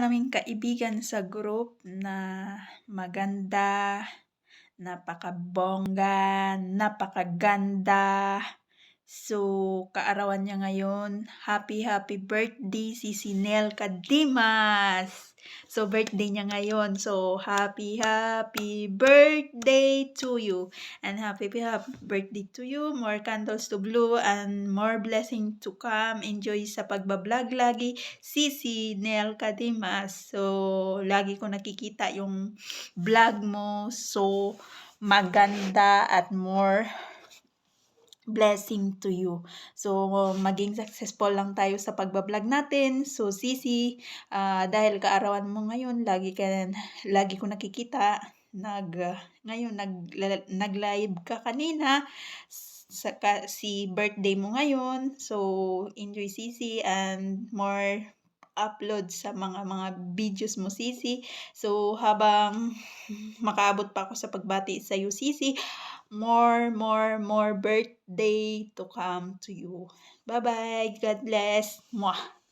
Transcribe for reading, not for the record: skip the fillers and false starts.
naming kaibigan sa group na maganda, napakabongga, napakaganda. So, kaarawan niya ngayon. Happy birthday si Nel Kadimas! So, birthday niya ngayon. So, happy birthday to you. And happy birthday to you. More candles to blow and more blessing to come. Enjoy sa pagbablog lagi. Si Nel Kadimas. So, lagi ko nakikita yung vlog mo. So, maganda at more blessing to you. So, maging successful lang tayo sa pagbablog natin. So, Sisi, dahil kaarawan mo ngayon, lagi ko nakikita, ngayon, nag-live ka kanina, si birthday mo ngayon. So, enjoy Sisi and more upload sa mga videos mo, Sisi. So, habang makaabot pa ako sa pagbati sa iyo, Sisi, more birthday to come to you. Bye-bye. God bless. Mwah.